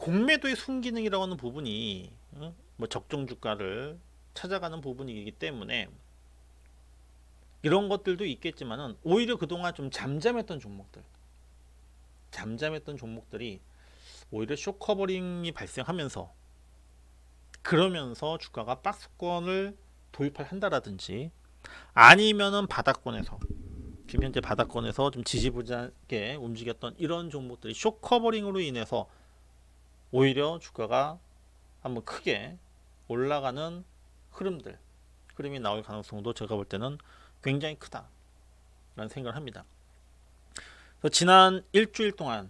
공매도의 순기능이라고 하는 부분이 뭐 적정 주가를 찾아가는 부분이기 때문에 이런 것들도 있겠지만은 오히려 그동안 좀 잠잠했던 종목들이 오히려 쇼커버링이 발생하면서 그러면서 주가가 박스권을 돌파를 한다라든지 아니면은 바닥권에서 지금 현재 바닥권에서 좀 지지부진하게 움직였던 이런 종목들이 쇼커버링으로 인해서 오히려 주가가 한번 크게 올라가는 흐름이 나올 가능성도 제가 볼 때는 굉장히 크다라는 생각을 합니다. 그래서 지난 일주일 동안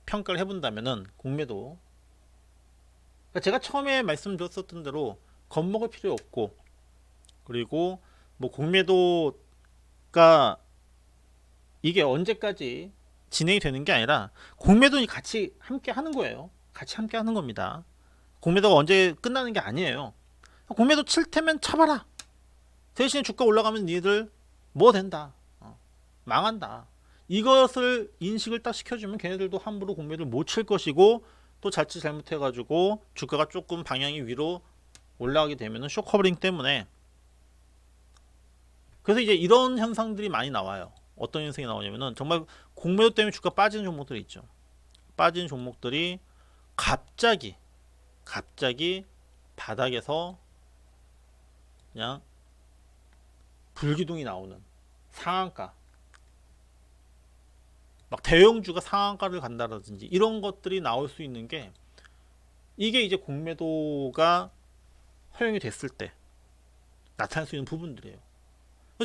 평가를 해본다면은 공매도, 그러니까 제가 처음에 말씀드렸었던 대로 겁먹을 필요 없고, 그리고 뭐 공매도가 이게 언제까지 진행이 되는 게 아니라 공매도는 같이 함께 하는 거예요. 같이 함께 하는 겁니다. 공매도가 언제 끝나는 게 아니에요. 공매도 칠 테면 쳐봐라. 대신에 주가 올라가면 니들 뭐 된다. 망한다. 이것을 인식을 딱 시켜주면 걔네들도 함부로 공매도를 못 칠 것이고, 또 자칫 잘못해가지고 주가가 조금 방향이 위로 올라가게 되면은 쇼커버링 때문에, 그래서 이제 이런 현상들이 많이 나와요. 어떤 현상이 나오냐면은 정말 공매도 때문에 주가 빠지는 종목들이 있죠. 빠진 종목들이 갑자기 바닥에서 그냥 불기둥이 나오는 상한가, 막 대형주가 상한가를 간다라든지 이런 것들이 나올 수 있는 게, 이게 이제 공매도가 허용이 됐을 때 나타날 수 있는 부분들이에요.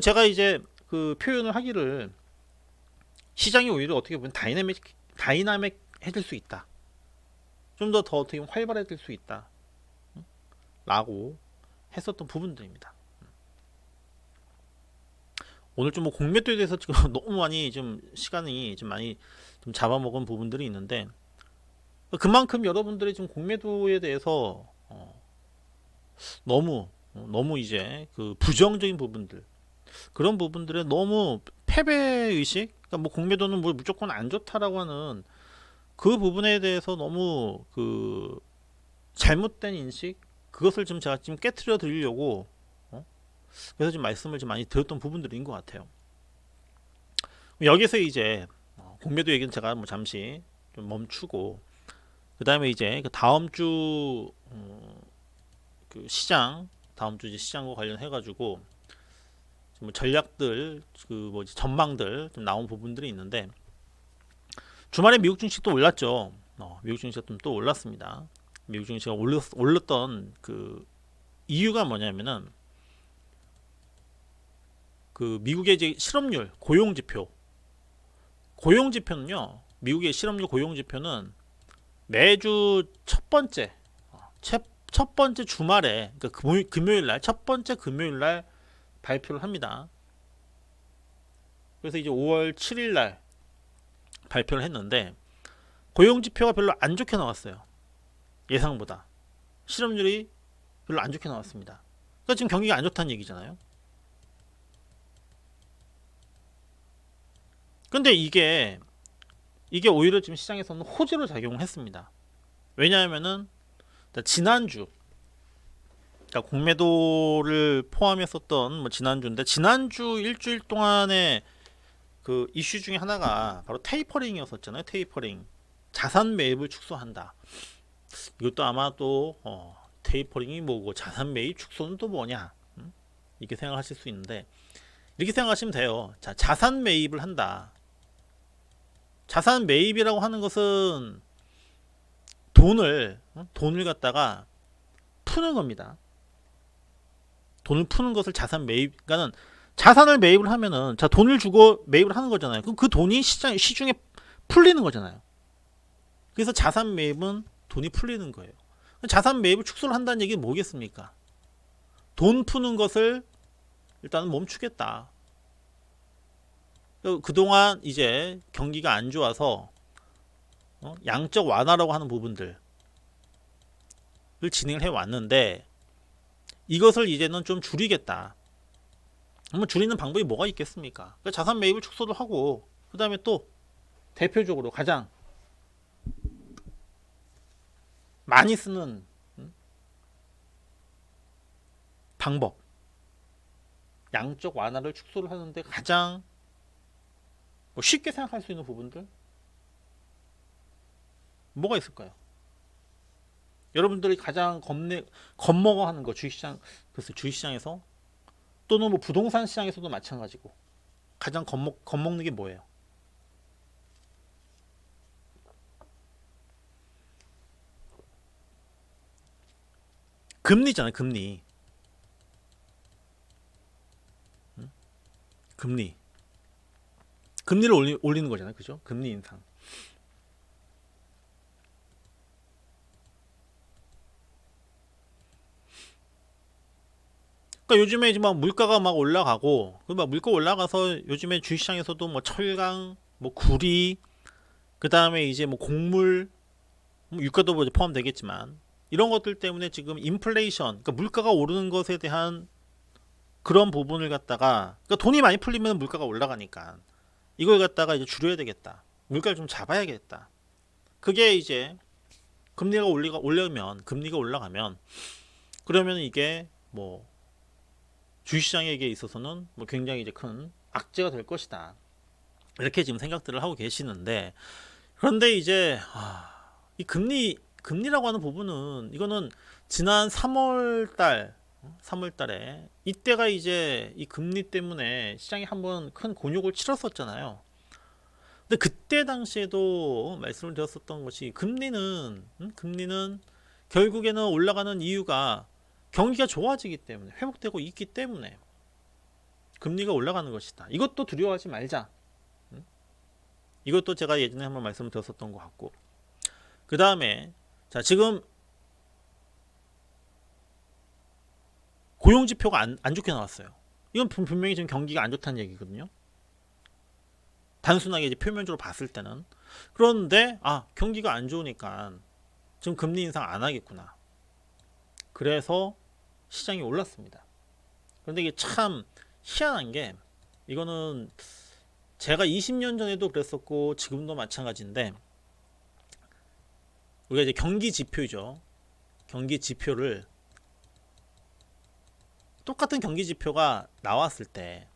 제가 이제 그 표현을 하기를, 시장이 오히려 어떻게 보면 다이나믹해질 수 있다. 좀 더 어떻게 보면 활발해질 수 있다. 라고 했었던 부분들입니다. 오늘 좀 뭐 공매도에 대해서 지금 너무 많이 좀 시간이 좀 많이 좀 잡아먹은 부분들이 있는데, 그만큼 여러분들이 지금 공매도에 대해서 너무 이제 그 부정적인 부분들, 그런 부분들에 너무 패배 의식, 그러니까 뭐 공매도는 뭐 무조건 안 좋다라고 하는 그 부분에 대해서 너무 그 잘못된 인식, 그것을 좀 제가 지금 깨트려 드리려고 그래서 좀 말씀을 좀 많이 드렸던 부분들인 것 같아요. 여기서 이제 공매도 얘기는 제가 뭐 잠시 좀 멈추고, 그 다음에 이제 그 다음 주 그 다음 주 이제 시장과 관련해 가지고 뭐 전략들, 그 뭐지, 전망들 좀 나온 부분들이 있는데, 주말에 미국 증시 또 올랐죠. 미국 증시가 좀 또 올랐습니다. 미국 증시가 올랐던 그 이유가 뭐냐면은, 그 미국의 이제 실업률 고용지표는요, 미국의 실업률 고용지표는 매주 첫 번째 주말에, 그러니까 금요일 날, 첫 번째 금요일 날 발표를 합니다. 그래서 이제 5월 7일 날 발표를 했는데, 고용지표가 별로 안 좋게 나왔어요. 예상보다 실업률이 별로 안 좋게 나왔습니다. 그러니까 지금 경기가 안 좋다는 얘기잖아요. 근데 이게 오히려 지금 시장에서는 호재로 작용을 했습니다. 왜냐하면은 지난주, 그러니까 공매도를 포함했었던 뭐 지난주 일주일 동안의 그 이슈 중에 하나가 바로 테이퍼링이었었잖아요. 테이퍼링, 자산 매입을 축소한다. 이것도 아마 또 테이퍼링이 뭐고 자산 매입 축소는 또 뭐냐, 이렇게 생각하실 수 있는데, 이렇게 생각하시면 돼요. 자, 자산 매입을 한다. 자산 매입이라고 하는 것은 돈을 갖다가 푸는 겁니다. 돈을 푸는 것을 자산 매입, 그러니까는 자산을 매입을 하면은, 자, 돈을 주고 매입을 하는 거잖아요. 그럼 그 돈이 시중에 풀리는 거잖아요. 그래서 자산 매입은 돈이 풀리는 거예요. 자산 매입을 축소를 한다는 얘기는 뭐겠습니까? 돈 푸는 것을 일단은 멈추겠다. 그동안 이제 경기가 안 좋아서 양적 완화라고 하는 부분들을 진행을 해 왔는데, 이것을 이제는 좀 줄이겠다. 그러면 줄이는 방법이 뭐가 있겠습니까? 그러니까 자산 매입을 축소도 하고, 그 다음에 또 대표적으로 가장 많이 쓰는 방법, 양적 완화를 축소를 하는데 가장 뭐 쉽게 생각할 수 있는 부분들 뭐가 있을까요? 여러분들이 가장 겁먹어하는 거 주식시장, 그래서 주식시장에서 또는 뭐 부동산 시장에서도 마찬가지고 가장 겁먹는 게 뭐예요? 금리잖아요. 금리. 금리. 금리를 올리는 거잖아요. 그죠? 금리 인상. 그러니까 요즘에 이제 막 물가가 막 올라가고, 막 물가 올라가서 요즘에 주식시장에서도 뭐 철강, 뭐 구리, 그 다음에 이제 뭐 곡물, 뭐 유가도 뭐 포함되겠지만 이런 것들 때문에 지금 인플레이션, 그러니까 물가가 오르는 것에 대한 그런 부분을 갖다가, 그러니까 돈이 많이 풀리면 물가가 올라가니까 이걸 갖다가 이제 줄여야 되겠다. 물가를 좀 잡아야겠다. 그게 이제 금리가 올라가면 그러면 이게 뭐 주식시장에게 있어서는 뭐 굉장히 이제 큰 악재가 될 것이다. 이렇게 지금 생각들을 하고 계시는데, 그런데 이제 이 금리라고 하는 부분은 이거는 지난 3월 달에 이때가 이제 이 금리 때문에 시장이 한번 큰 곤욕을 치렀었잖아요. 근데 그때 당시에도 말씀을 드렸었던 것이 금리는 결국에는 올라가는 이유가 경기가 좋아지기 때문에, 회복되고 있기 때문에 금리가 올라가는 것이다. 이것도 두려워하지 말자. 이것도 제가 예전에 한번 말씀을 드렸었던 것 같고, 그 다음에 자, 지금 고용지표가 안 좋게 나왔어요. 이건 분명히 지금 경기가 안 좋다는 얘기거든요. 단순하게 이제 표면적으로 봤을 때는. 그런데 경기가 안 좋으니까 지금 금리 인상 안 하겠구나. 그래서 시장이 올랐습니다. 그런데 이게 참 희한한 게, 이거는 제가 20년 전에도 그랬었고 지금도 마찬가지인데, 우리가 이제 경기 지표죠. 경기 지표를 똑같은 경기 지표가 나왔을 때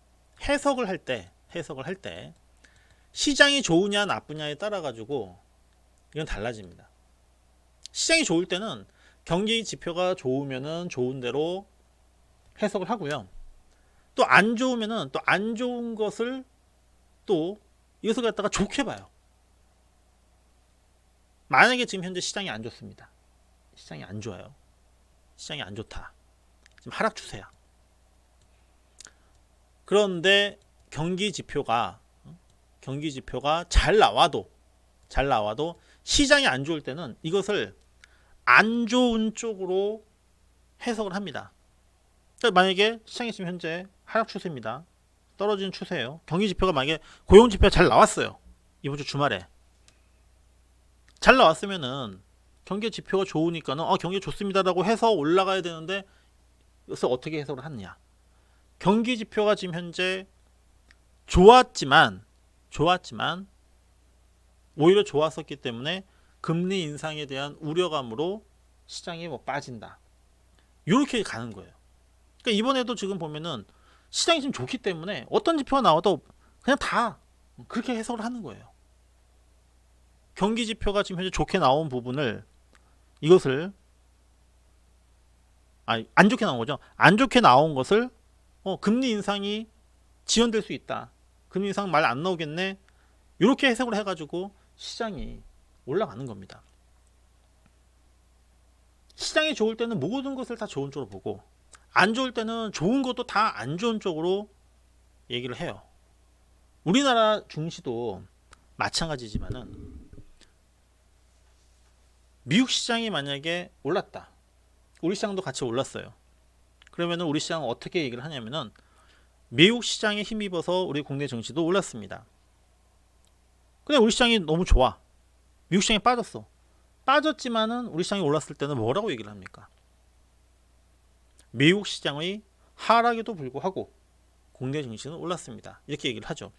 해석을 할 때 시장이 좋으냐 나쁘냐에 따라 가지고 이건 달라집니다. 시장이 좋을 때는 경기 지표가 좋으면은 좋은 대로 해석을 하고요. 또 안 좋으면은 또 안 좋은 것을 또 이것을 갖다가 좋게 봐요. 만약에 지금 현재 시장이 안 좋습니다. 시장이 안 좋아요. 시장이 안 좋다. 지금 하락 추세야. 그런데 경기 지표가 잘 나와도 시장이 안 좋을 때는 이것을 안 좋은 쪽으로 해석을 합니다. 그러니까 만약에 시장이 지금 현재 하락 추세입니다. 떨어지는 추세예요. 경기 지표가 만약에 고용 지표가 잘 나왔어요. 이번 주 주말에 잘 나왔으면은 경기 지표가 좋으니까는 경기 좋습니다라고 해서 올라가야 되는데, 그래서 어떻게 해석을 하느냐? 경기 지표가 지금 현재 좋았지만 오히려 좋았었기 때문에 금리 인상에 대한 우려감으로 시장이 뭐 빠진다. 이렇게 가는 거예요. 그러니까 이번에도 지금 보면은 시장이 지금 좋기 때문에 어떤 지표가 나와도 그냥 다 그렇게 해석을 하는 거예요. 경기 지표가 지금 현재 좋게 나온 부분을, 이것을 안 좋게 나온 거죠. 안 좋게 나온 것을 금리 인상이 지연될 수 있다. 금리 인상 말 안 나오겠네. 이렇게 해석을 해가지고 시장이 올라가는 겁니다. 시장이 좋을 때는 모든 것을 다 좋은 쪽으로 보고, 안 좋을 때는 좋은 것도 다 안 좋은 쪽으로 얘기를 해요. 우리나라 증시도 마찬가지지만은 미국 시장이 만약에 올랐다. 우리 시장도 같이 올랐어요. 그러면은 우리 시장은 어떻게 얘기를 하냐면은 미국 시장에 힘입어서 우리 국내 증시도 올랐습니다. 근데 우리 시장이 너무 좋아. 미국 시장이 빠졌어. 빠졌지만은 우리 시장이 올랐을 때는 뭐라고 얘기를 합니까? 미국 시장의 하락에도 불구하고 국내 증시는 올랐습니다. 이렇게 얘기를 하죠.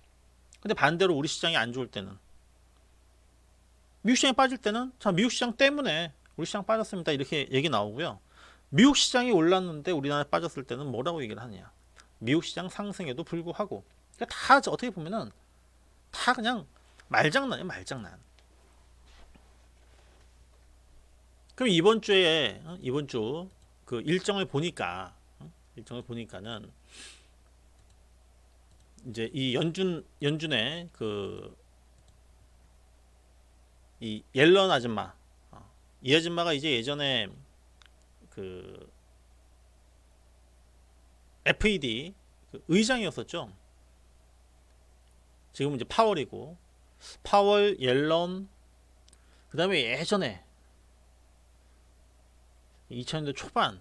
근데 반대로 우리 시장이 안 좋을 때는, 미국 시장이 빠질 때는 미국 시장 때문에 우리 시장 빠졌습니다. 이렇게 얘기 나오고요. 미국 시장이 올랐는데 우리나라 빠졌을 때는 뭐라고 얘기를 하냐. 미국 시장 상승에도 불구하고. 그러니까 다 어떻게 보면은 다 그냥 말장난이에요. 말장난. 그럼 이번 주 그 일정을 보니까 일정을 보니까는 이제 이 연준의 그 이 옐런 아줌마, 이 아줌마가 이제 예전에 그 FED 그 의장이었었죠. 지금은 이제 파월이고, 파월, 옐런, 그 다음에 예전에 2000년대 초반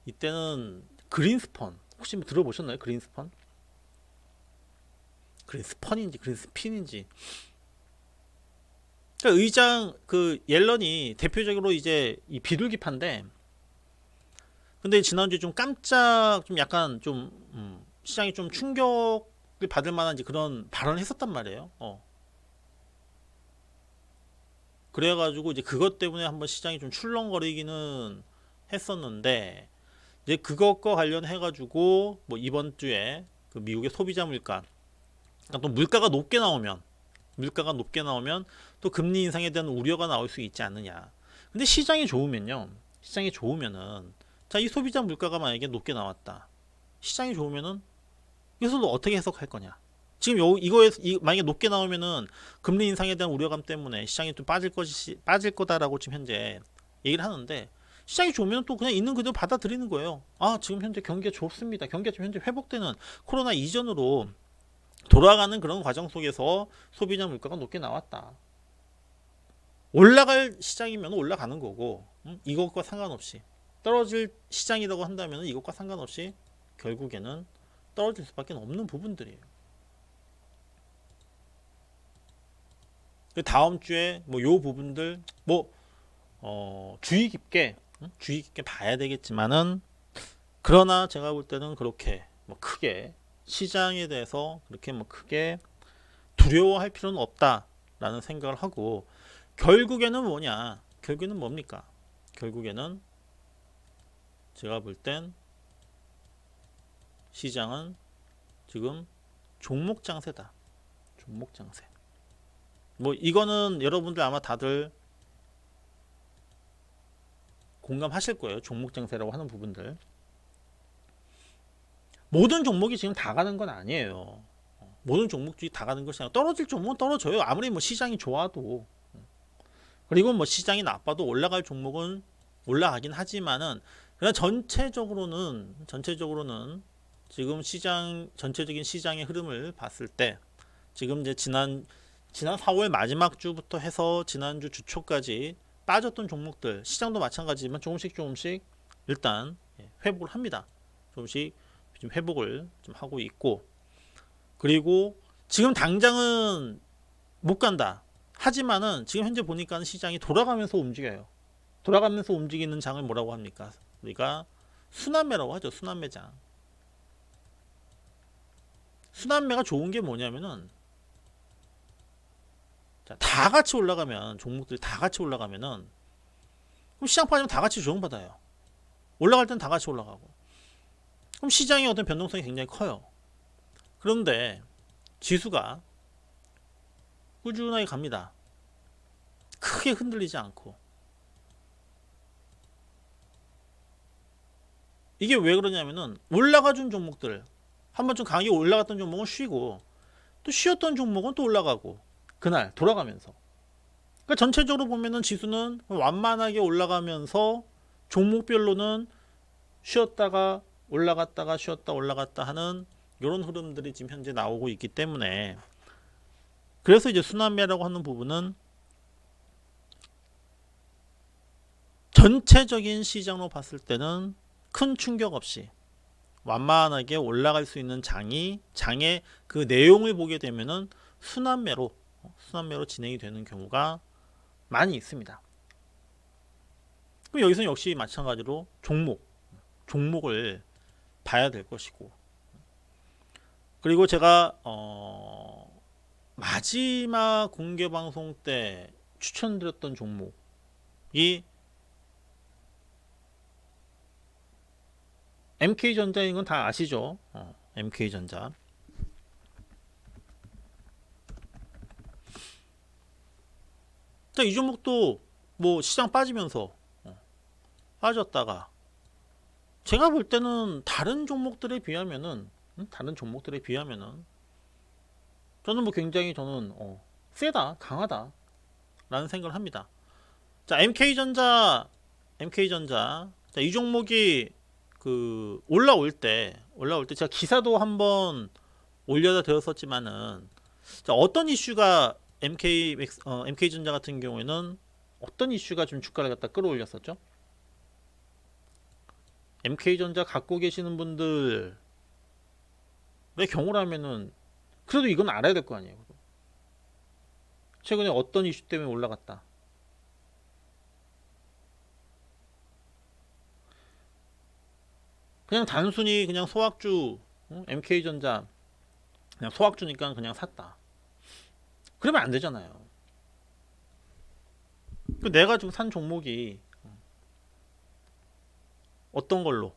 이때는 그린스펀, 혹시 뭐 들어보셨나요? 그린스펀? 그린스펀인지 그린스핀인지. 그러니까 의장 그 옐런이 대표적으로 이제 이 비둘기파인데, 근데 지난주에 좀 깜짝 좀 약간 좀 시장이 좀 충격을 받을 만한 이제 그런 발언을 했었단 말이에요. 그래가지고 이제 그것 때문에 한번 시장이 좀 출렁거리기는 했었는데, 이제 그것과 관련해가지고 뭐 이번 주에 그 미국의 소비자 물가, 그러니까 또 물가가 높게 나오면 또 금리 인상에 대한 우려가 나올 수 있지 않느냐. 근데 시장이 좋으면은, 자, 이 소비자 물가가 만약에 높게 나왔다. 시장이 좋으면은 이것을 어떻게 해석할 거냐. 지금 만약에 높게 나오면은 금리 인상에 대한 우려감 때문에 시장이 좀 빠질 거다라고 지금 현재 얘기를 하는데, 시장이 좋으면 또 그냥 있는 그대로 받아들이는 거예요. 아, 지금 현재 경기가 좋습니다. 경기가 지금 현재 회복되는 코로나 이전으로 돌아가는 그런 과정 속에서 소비자 물가가 높게 나왔다. 올라갈 시장이면 올라가는 거고, 이것과 상관없이 떨어질 시장이라고 한다면 이것과 상관없이 결국에는 떨어질 수밖에 없는 부분들이에요. 다음 주에 뭐 요 부분들 뭐 주의 깊게 봐야 되겠지만은, 그러나 제가 볼 때는 그렇게 뭐 크게 시장에 대해서 그렇게 뭐 크게 두려워할 필요는 없다라는 생각을 하고, 결국에는 뭐냐? 결국에는 뭡니까? 결국에는 제가 볼 땐 시장은 지금 종목 장세다. 종목 장세. 뭐 이거는 여러분들 아마 다들 공감하실 거예요. 종목 장세라고 하는 부분들. 모든 종목이 지금 다 가는 건 아니에요. 모든 종목들이 다 가는 것이 아니라 떨어질 종목은 떨어져요. 아무리 뭐 시장이 좋아도. 그리고 뭐 시장이 나빠도 올라갈 종목은 올라가긴 하지만은, 그냥 전체적으로는 지금 전체적인 시장의 흐름을 봤을 때, 지금 이제 지난 4월 마지막 주부터 해서 지난주 주초까지 빠졌던 종목들, 시장도 마찬가지지만 조금씩 일단 회복을 합니다. 조금씩 좀 회복을 좀 하고 있고, 그리고 지금 당장은 못 간다. 하지만은 지금 현재 보니까 시장이 돌아가면서 움직여요. 돌아가면서 움직이는 장을 뭐라고 합니까? 우리가 순환매라고 하죠. 순환매장. 순환매가 좋은 게 뭐냐면은, 자, 다 같이 올라가면, 종목들이 다 같이 올라가면은, 그럼 시장 빠지면 다 같이 조정받아요. 올라갈 땐 다 같이 올라가고. 그럼 시장의 어떤 변동성이 굉장히 커요. 그런데 지수가 꾸준하게 갑니다. 크게 흔들리지 않고. 이게 왜 그러냐면은, 올라가준 종목들, 한번 좀 강하게 올라갔던 종목은 쉬고, 또 쉬었던 종목은 또 올라가고, 그날 돌아가면서. 그러니까 전체적으로 보면은 지수는 완만하게 올라가면서, 종목별로는 쉬었다가 올라갔다가 쉬었다 올라갔다 하는 이런 흐름들이 지금 현재 나오고 있기 때문에, 그래서 이제 순환매라고 하는 부분은 전체적인 시장으로 봤을 때는 큰 충격 없이 완만하게 올라갈 수 있는 장의 그 내용을 보게 되면은 순환매로 진행이 되는 경우가 많이 있습니다. 그럼 여기서 역시 마찬가지로 종목을 봐야 될 것이고, 그리고 제가 마지막 공개 방송 때 추천드렸던 종목, MK전자인 건 다 아시죠? MK전자. 자, 이 종목도 뭐 시장 빠지면서 빠졌다가 제가 볼 때는 다른 종목들에 비하면은 저는 뭐 굉장히 저는 세다, 강하다 라는 생각을 합니다. 자, MK전자. 자, 이 종목이 그 올라올 때 제가 기사도 한번 올려다 드렸었지만은, 자, 어떤 이슈가 MK전자 같은 경우에는 어떤 이슈가 좀 주가를 갖다 끌어올렸었죠? MK전자 갖고 계시는 분들의 경우라면은 그래도 이건 알아야 될 거 아니에요. 최근에 어떤 이슈 때문에 올라갔다. 그냥 단순히 그냥 소학주, MK전자 그냥 소학주니까 그냥 샀다. 그러면 안 되잖아요. 내가 지금 산 종목이 어떤 걸로,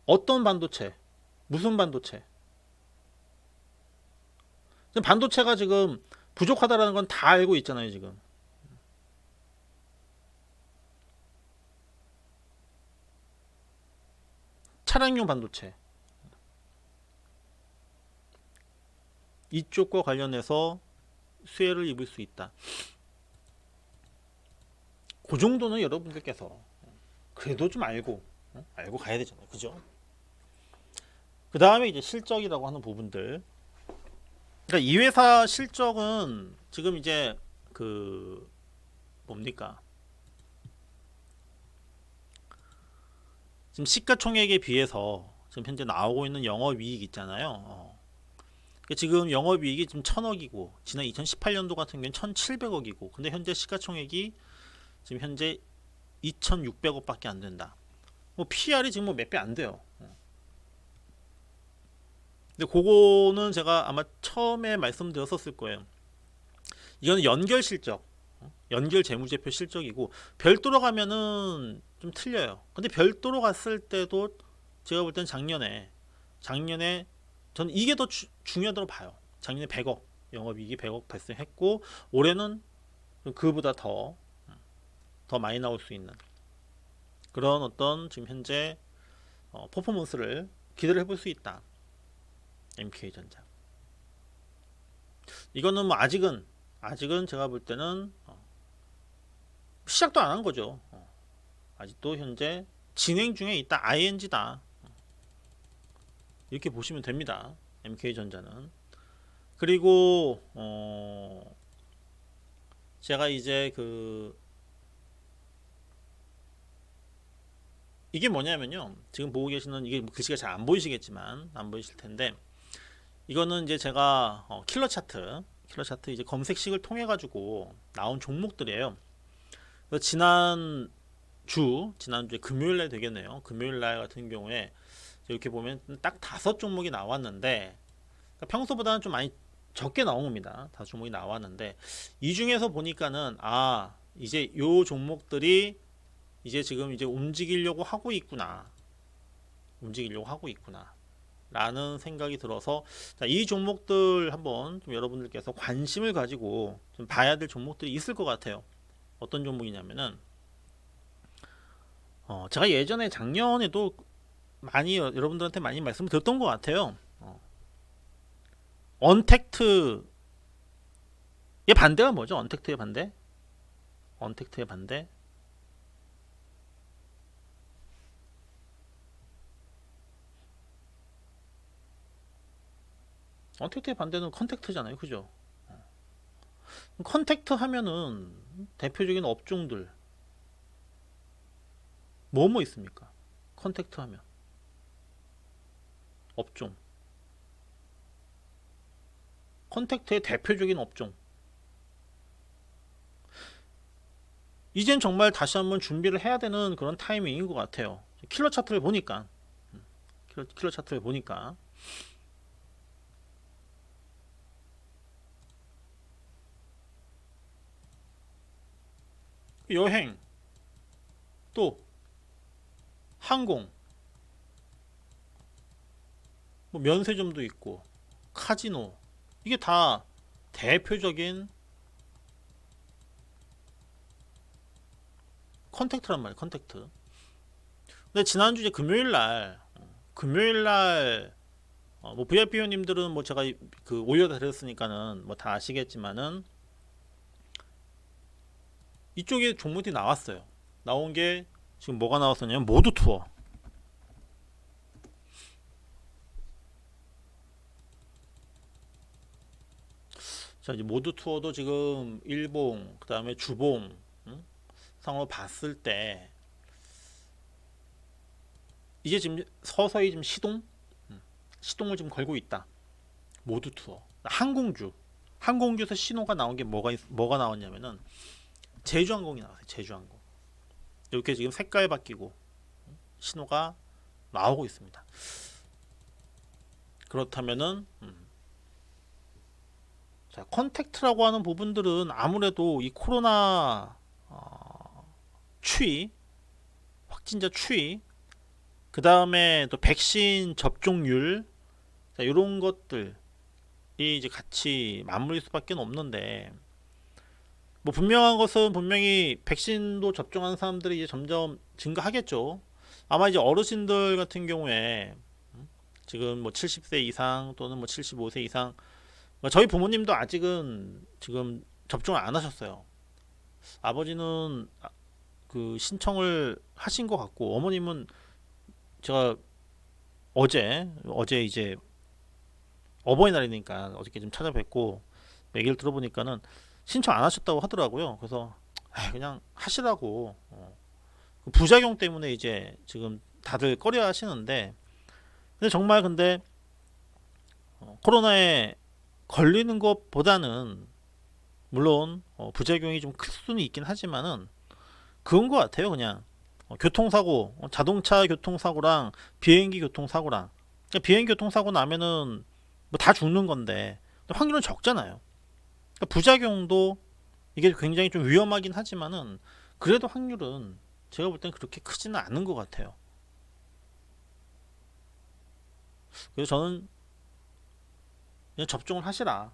어떤 반도체, 무슨 반도체. 지금 반도체가 지금 부족하다라는 건 다 알고 있잖아요, 지금. 차량용 반도체. 이쪽과 관련해서 수혜를 입을 수 있다. 그 정도는 여러분들께서 그래도 좀 알고 가야 되잖아요, 그죠? 그 다음에 이제 실적이라고 하는 부분들. 그러니까 이 회사 실적은 지금 이제 그 뭡니까? 지금 시가총액에 비해서 지금 현재 나오고 있는 영업이익 있잖아요. 지금 영업이익이 지금 1000억이고 지난 2018년도 같은 경우는 1700억이고 근데 현재 시가총액이 지금 현재 2600억밖에 안 된다. 뭐 PR이 지금 뭐 몇 배 안 돼요. 근데 그거는 제가 아마 처음에 말씀드렸었을 거예요. 이거는 연결 실적, 연결 재무제표 실적이고 별도로 가면은 좀 틀려요. 근데 별도로 갔을 때도 제가 볼 땐 작년에 저는 이게 더 중요하다고 봐요. 작년에 100억 영업이익이 100억 발생했고 올해는 그보다 더 많이 나올 수 있는 그런 어떤 지금 현재 퍼포먼스를 기대를 해볼 수 있다. MK전자. 이거는 뭐 아직은 제가 볼 때는 시작도 안 한 거죠. 아직도 현재 진행 중에 있다. ING다. 이렇게 보시면 됩니다. MK전자는. 그리고 제가 이제 이게 뭐냐면요. 지금 보고 계시는 이게 글씨가 잘 안 보이시겠지만 안 보이실 텐데 이거는 이제 제가 킬러 차트 이제 검색식을 통해 가지고 나온 종목들이에요. 그래서 지난주에 금요일날 되겠네요. 금요일날 같은 경우에 이렇게 보면 딱 5종목이 나왔는데 그러니까 평소보다는 좀 많이 적게 나온 겁니다. 5종목이 나왔는데 이 중에서 보니까는 이제 요 종목들이 이제 지금 이제 움직이려고 하고 있구나 라는 생각이 들어서 이 종목들 한번 좀 여러분들께서 관심을 가지고 좀 봐야 될 종목들이 있을 것 같아요. 어떤 종목이냐면은 제가 예전에 작년에도 많이 여러분들한테 많이 말씀을 드렸던 것 같아요. 언택트의 반대가 뭐죠? 언택트의 반대? 언택트의 반대는 컨택트잖아요, 그죠? 컨택트 하면은 대표적인 업종들 뭐 있습니까? 컨택트 하면 업종, 컨택트의 대표적인 업종. 이젠 정말 다시 한번 준비를 해야 되는 그런 타이밍인 것 같아요. 킬러 차트를 보니까 여행, 또 항공, 뭐 면세점도 있고 카지노, 이게 다 대표적인 컨택트란 말이에요. 컨택트. 근데 지난주 이제 금요일 날 뭐 VIP 회원님들은 뭐 제가 그 올려다 드렸으니까는 뭐 다 아시겠지만은 이쪽에 종목이 나왔어요. 나온 게 지금 뭐가 나왔었냐면 모두 투어. 자, 이제 모두 투어도 지금 일봉, 그다음에 주봉 상으로 봤을 때 이제 지금 서서히 지금 시동을 지금 걸고 있다. 모두 투어. 항공주에서 신호가 나온 게 뭐가 나왔냐면은 제주항공이 나왔어요. 제주항공. 이렇게 지금 색깔 바뀌고 신호가 나오고 있습니다. 그렇다면은 자, 컨택트라고 하는 부분들은 아무래도 이 코로나 추이, 확진자 추이, 그 다음에 또 백신 접종률, 자, 이런 것들이 이제 같이 맞물릴 수밖에 없는데, 뭐 분명한 것은 분명히 백신도 접종하는 사람들이 이제 점점 증가하겠죠. 아마 이제 어르신들 같은 경우에 지금 뭐 70세 이상 또는 뭐 75세 이상, 저희 부모님도 아직은 지금 접종을 안 하셨어요. 아버지는 그 신청을 하신 것 같고, 어머님은 제가 어제 이제 어버이날이니까 어저께 좀 찾아뵙고 얘기를 들어보니까는 신청 안 하셨다고 하더라고요. 그래서 그냥 하시라고, 그 부작용 때문에 이제 지금 다들 꺼려 하시는데, 근데 코로나에 걸리는 것보다는 물론 부작용이 좀 클 수는 있긴 하지만은 그건 것 같아요. 그냥 교통사고, 자동차 교통사고랑 비행기 교통사고랑, 그러니까 비행기 교통사고 나면은 뭐 다 죽는 건데 확률은 적잖아요. 그러니까 부작용도 이게 굉장히 좀 위험하긴 하지만은 그래도 확률은 제가 볼 땐 그렇게 크지는 않은 것 같아요. 그래서 저는 그냥 접종을 하시라.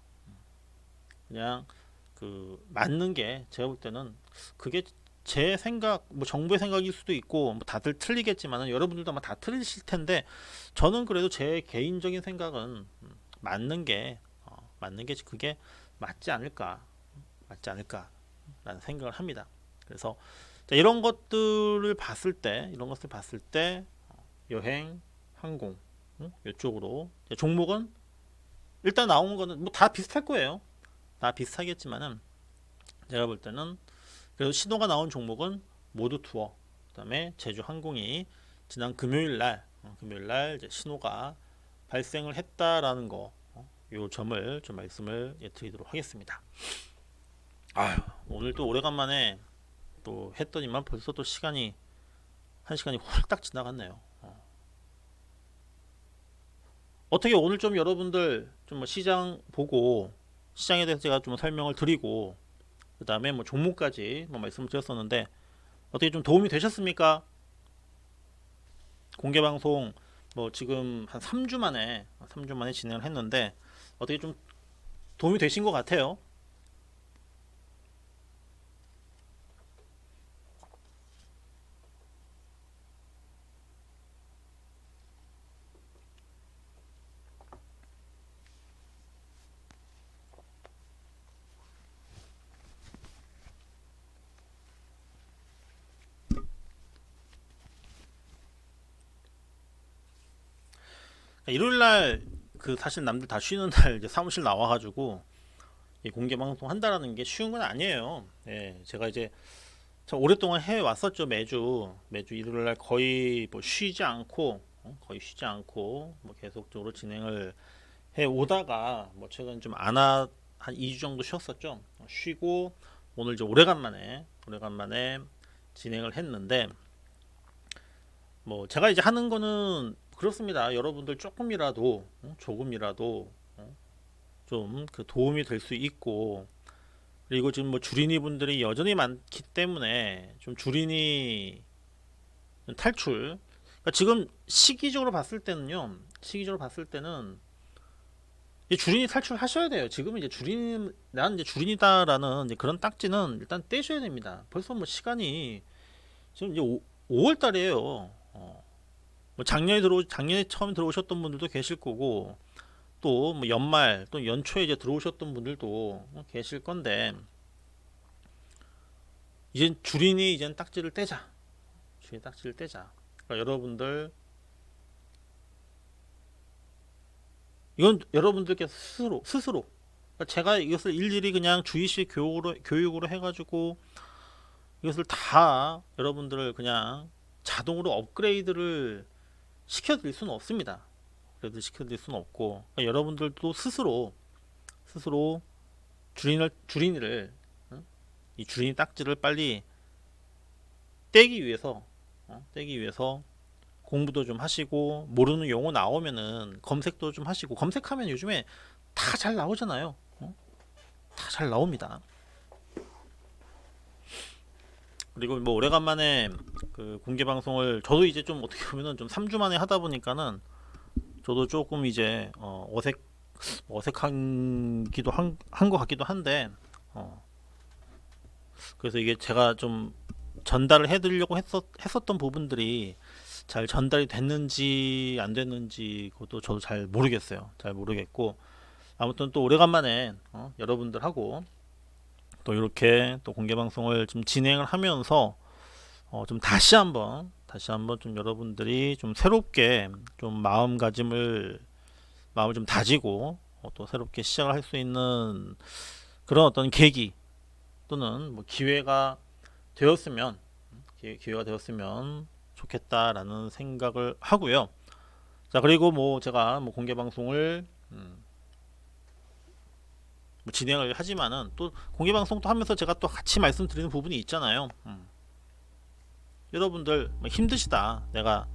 그냥 그 맞는 게 제가 볼 때는 그게 제 생각, 뭐 정부의 생각일 수도 있고 뭐 다들 틀리겠지만은 여러분들도 아마 다 틀리실 텐데, 저는 그래도 제 개인적인 생각은 맞는 게 그게 맞지 않을까라는 생각을 합니다. 그래서 이런 것을 봤을 때 여행, 항공 이쪽으로 종목은 일단 나온 거는 뭐 다 비슷할 거예요. 다 비슷하겠지만은 제가 볼 때는 그래서 신호가 나온 종목은 모두 투어, 그다음에 제주 항공이 지난 금요일 날 이제 신호가 발생을 했다라는 거, 요 점을 좀 말씀을 드리도록 하겠습니다. 아유, 오늘 또 오래간만에 또 했더니만 벌써 또 한 시간이 훌딱 지나갔네요. 어떻게 오늘 좀 여러분들 좀 시장 보고 시장에 대해서 제가 좀 설명을 드리고 그 다음에 뭐 종목까지 뭐 말씀을 드렸었는데 어떻게 좀 도움이 되셨습니까? 공개 방송 뭐 지금 한 3주 만에 진행을 했는데 어떻게 좀 도움이 되신 것 같아요. 일요일 날 그 사실 남들 다 쉬는 날 이제 사무실 나와가지고 이 공개 방송 한다라는 게 쉬운 건 아니에요. 예, 제가 이제 참 오랫동안 해 왔었죠. 매주 일요일 날 거의 뭐 쉬지 않고 뭐 계속적으로 진행을 해 오다가 뭐 최근 좀 안 한 2주 정도 쉬었었죠. 쉬고 오늘 이제 오래간만에 진행을 했는데, 뭐 제가 이제 하는 거는 그렇습니다. 여러분들 조금이라도 좀 그 도움이 될 수 있고 그리고 지금 뭐 주린이 분들이 여전히 많기 때문에 좀 주린이 탈출. 그러니까 지금 시기적으로 봤을 때는요. 시기적으로 봤을 때는 이제 주린이 탈출하셔야 돼요. 지금 이제 주린 난 이제 주린이다라는 이제 그런 딱지는 일단 떼셔야 됩니다. 벌써 뭐 시간이 지금 이제 5월 달이에요. 뭐 작년에 처음 들어오셨던 분들도 계실 거고 또 뭐 연말 또 연초에 이제 들어오셨던 분들도 계실 건데 이제 주린이 이제 딱지를 떼자. 주린이 딱지를 떼자. 그러니까 여러분들 이건 여러분들께서 스스로 그러니까 제가 이것을 일일이 그냥 주의식 교육으로 해가지고 이것을 다 여러분들을 그냥 자동으로 업그레이드를 시켜드릴 수는 없습니다. 그래도 시켜드릴 수는 없고 그러니까 여러분들도 스스로 주린이를 이 주린이 딱지를 빨리 떼기 위해서 공부도 좀 하시고 모르는 용어 나오면은 검색도 좀 하시고 검색하면 요즘에 다 잘 나오잖아요. 다 잘 나옵니다. 그리고 뭐 오래간만에 그 공개 방송을 저도 이제 좀 어떻게 보면은 좀 3주 만에 하다 보니까는 저도 조금 이제 어색하기도 한 것 같기도 한데 그래서 이게 제가 좀 전달을 해드리려고 했었던 부분들이 잘 전달이 됐는지 안 됐는지 그것도 저도 잘 모르겠어요. 잘 모르겠고 아무튼 또 오래간만에 여러분들하고 또 이렇게 또 공개 방송을 좀 진행을 하면서 좀 다시 한번 좀 여러분들이 좀 새롭게 좀 마음을 좀 다지고 또 새롭게 시작을 할 수 있는 그런 어떤 계기 또는 뭐 기회가 되었으면 좋겠다라는 생각을 하고요. 자 그리고 뭐 제가 뭐 공개 방송을 뭐 진행을 하지만은 또 공개 방송도 하면서 제가 또 같이 말씀드리는 부분이 있잖아요. 여러분들 뭐 힘드시다. 내가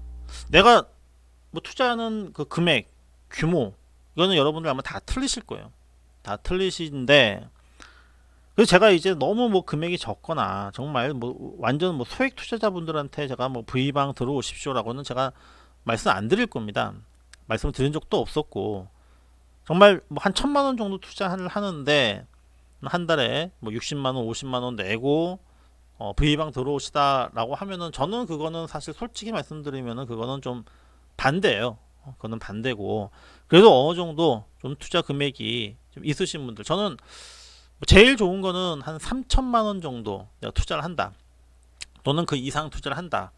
뭐 투자하는 그 금액 규모 이거는 여러분들 아마 다 틀리실 거예요. 다 틀리신데 그래서 제가 이제 너무 뭐 금액이 적거나 정말 뭐 완전 뭐 소액 투자자분들한테 제가 뭐 V방 들어오십시오라고는 제가 말씀 안 드릴 겁니다. 말씀을 드린 적도 없었고 정말 뭐 한 1,000만 원 정도 투자를 하는데 한 달에 뭐 60만 원, 50만 원 내고 V방 들어오시다라고 하면은 저는 그거는 사실 솔직히 말씀드리면은 그거는 좀 반대예요. 그거는 반대고 그래도 어느 정도 좀 투자 금액이 좀 있으신 분들 저는 제일 좋은 거는 한 3천만 원 정도 내가 투자를 한다. 또는 그 이상 투자를 한다.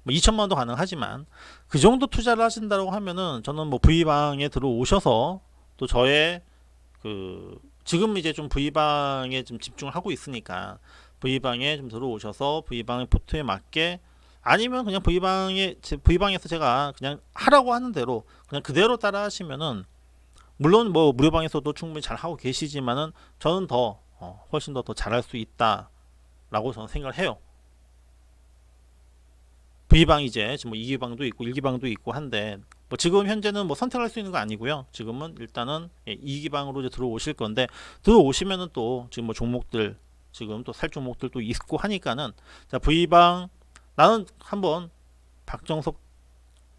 뭐 2천만 원도 가능하지만 그 정도 투자를 하신다고 하면은 저는 뭐 V방에 들어오셔서 또 저의 그 지금 이제 좀 V방에 좀 집중을 하고 있으니까 V방에 좀 들어오셔서 V방의 포트에 맞게 아니면 그냥 V방에서 제가 그냥 하라고 하는 대로 그냥 그대로 따라 하시면은 물론 뭐 무료방에서도 충분히 잘 하고 계시지만은 저는 더 훨씬 더 잘할 수 있다라고 저는 생각을 해요. V방 이제 지금 뭐 2기방도 있고 1기방도 있고 한데 뭐 지금 현재는 뭐 선택할 수 있는 거 아니고요. 지금은 일단은 2기방으로 이제 들어오실 건데 들어오시면은 또 지금 뭐 종목들 지금 또 살 종목들도 있고 하니까는 자 V방 나는 한번 박정석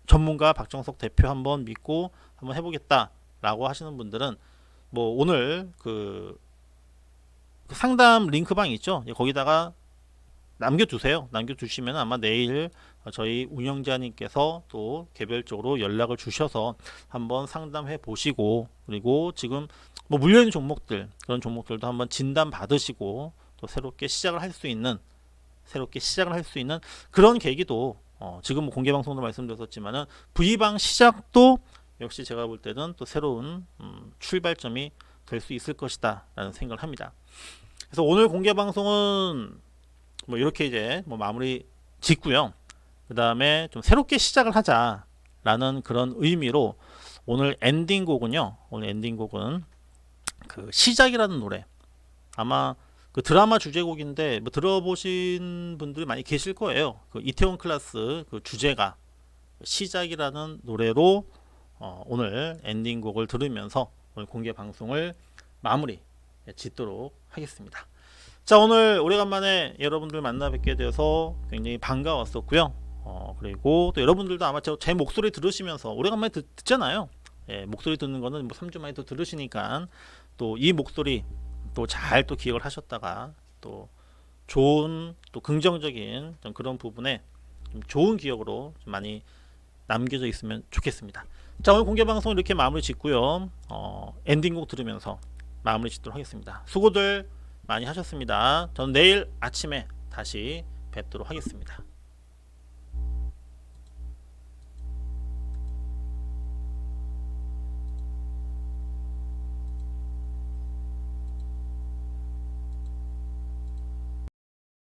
전문가 박정석 대표 한번 믿고 한번 해보겠다라고 하시는 분들은 뭐 오늘 그 상담 링크방 있죠? 거기다가 남겨두시면 아마 내일 저희 운영자님께서 또 개별적으로 연락을 주셔서 한번 상담해 보시고 그리고 지금 뭐 물려있는 종목들 그런 종목들도 한번 진단 받으시고 또 새롭게 시작을 할 수 있는 그런 계기도 지금 뭐 공개 방송도 말씀드렸었지만은 V방 시작도 역시 제가 볼 때는 또 새로운 출발점이 될 수 있을 것이다 라는 생각을 합니다. 그래서 오늘 공개 방송은 뭐 이렇게 이제 뭐 마무리 짓고요. 그 다음에 좀 새롭게 시작을 하자라는 그런 의미로 오늘 엔딩곡은 그 시작이라는 노래 아마 그 드라마 주제곡인데 뭐 들어보신 분들이 많이 계실 거예요. 그 이태원 클라스 그 주제가 시작이라는 노래로 오늘 엔딩곡을 들으면서 오늘 공개 방송을 마무리 짓도록 하겠습니다. 자, 오늘 오래간만에 여러분들 만나 뵙게 되어서 굉장히 반가웠었고요. 그리고 또 여러분들도 아마 제 목소리 들으시면서 오래간만에 듣잖아요. 예, 목소리 듣는 거는 뭐 3주 만에 또 들으시니까 또 이 목소리 또 잘 또 기억을 하셨다가 또 좋은 또 긍정적인 좀 그런 부분에 좀 좋은 기억으로 좀 많이 남겨져 있으면 좋겠습니다. 자, 오늘 공개 방송 이렇게 마무리 짓고요. 엔딩곡 들으면서 마무리 짓도록 하겠습니다. 수고들 많이 하셨습니다. 저는 내일 아침에 다시 뵙도록 하겠습니다.